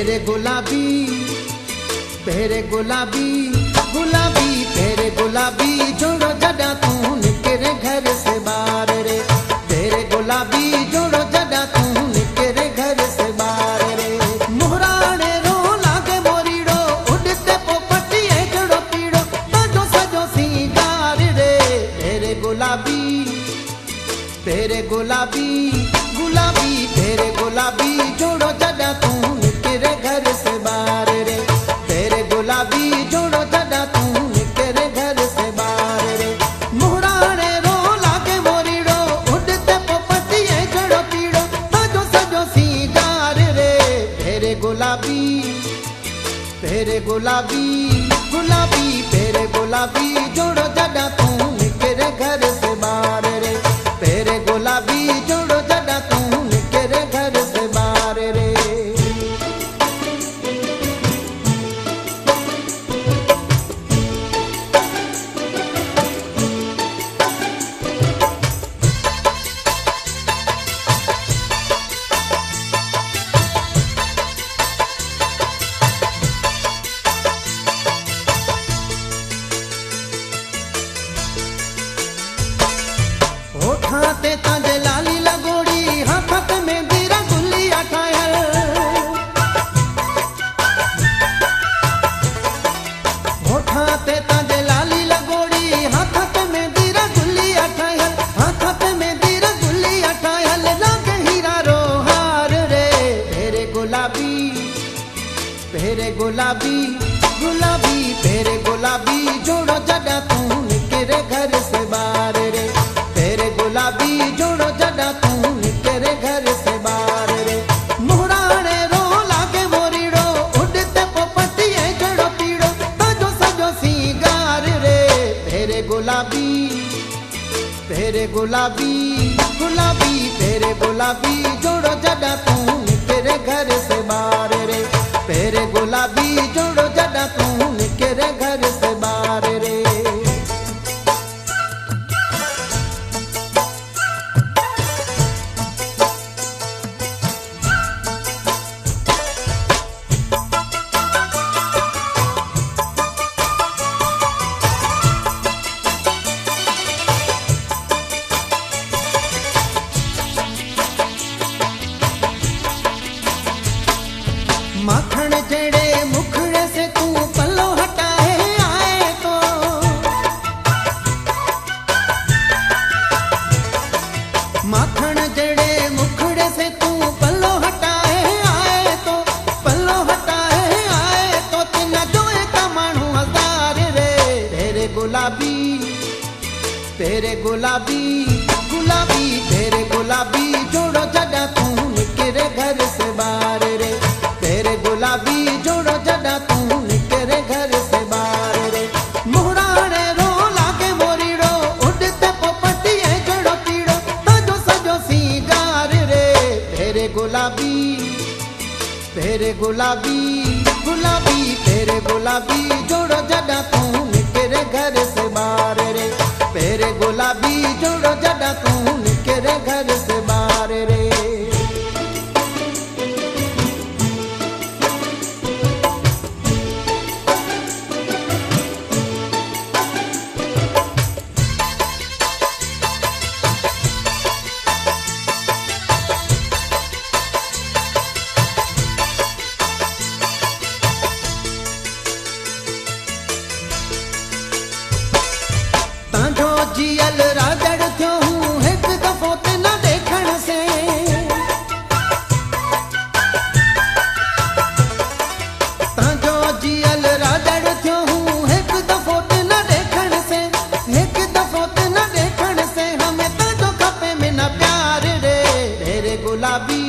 तेरे गुलाबी तेरे गुलाबी गुलाबी तेरे गुलाबी जोड़ो जड़ा तू निकरे घर से बाहर रे। तेरे गुलाबी जोड़ो जड़ा तू निकरे घर से बाहर रे। मुहराने रो लागे मोरीड़ो उड़ते पोपटिए जड़ो पीड़ो सजो सजो सिंगार रे। तेरे गुलाबी गुलाबी तेरे गुलाबी जोड़ो जड़ा तू निकरे घर से बाहर रे। तेरे गुलाबी जोड़ो जड़ा तू निकरे घर से बाहर रे। मुहराने रो लागे मोरीड़ो उड़ते पोपटिए जड़ो पीड़ो सजो सजो सिंगार रे। तेरे गुलाबी गुलाबी तेरे गुलाबी जोड़ो जड़ा तू निकरे घर से बाहर रे। तेरे गुलाबी जोड़ो जड़ा तू निकरे घर से बाहर रे। होठाते ताजे लाली लगोड़ी हाथत में दीरा गुल्ली अठायल। होठाते ताजे लाली लगोड़ी हाथत में दीरा गुल्ली अठायल। हाथत में दीरा गुल्ली अठायल लागे हीरा रो हार रे। तेरे गुलाबी तेरे गुलाबी जोड़ो जड़ा तू निकरे घर से बाहर रे। तेरे गुलाबी जोड़ो जड़ा तू निकरे घर से बाहर रे। मुहराने रो लागे मोरीड़ो उड़ते पोपटिए जड़ो पीड़ो सजो सजो सिंगार रे। तेरे गुलाबी तेरे गुलाबी जोड़ो जड़ा तू निकरे घर से बाहर रे। तेरे गुलाबी जोड़ो जड़ा तू निकरे घर से बाहर रे। माखण जड़े मुखड़े से तू पल्लो हटाए आए तो। माखण जड़े मुखड़े से तू पल्लो हटाए आए तो। पल्लो हटाए आए तो तिन जोए का मानू हजार रे। तेरे गुलाबी तेरे गुलाबी जोड़ो जड़ा तू निकरे घर से बाहर रे। तेरे गुलाबी जोड़ो जड़ा तू निकरे घर से बाहर रे। मुहराने रो लागे मोरीड़ो उड़ते पोपटिए जड़ो पीड़ो सजो सजो सिंगार रे। तेरे गुलाबी तेरे गुलाबी जोड़ो जड़ा तू निकरे घर से बाहर रे। तेरे गुलाबी जोड़ो जड़ा तू निकरे घर से बाहर रे। तांजो जियल राजड़ थियो हूँ एक दफो ते न देखण से। तांजो जियल राजड़ थियो हूँ एक दफो ते न देखण से। एक दफो ते न देखण से हमें तांजो खपे में न प्यार रे। तेरे गुलाबी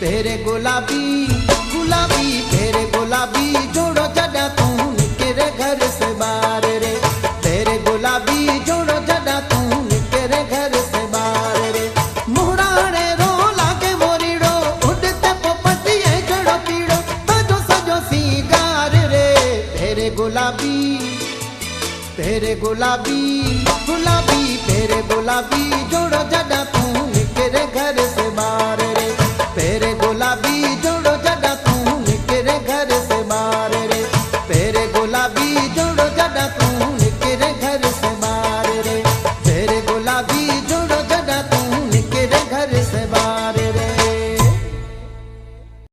तेरे गुलाबी जोड़ो जड़ा तू निकरे घर से बाहर रे। तेरे गुलाबी जोड़ो जड़ा तू निकरे घर से बाहर रे। मुहराने रो लागे मोरीड़ो उड़ते पोपटिए जड़ो पीड़ो सजो सजो सिंगार रे। तेरे गुलाबी जोड़ो जड़ा तू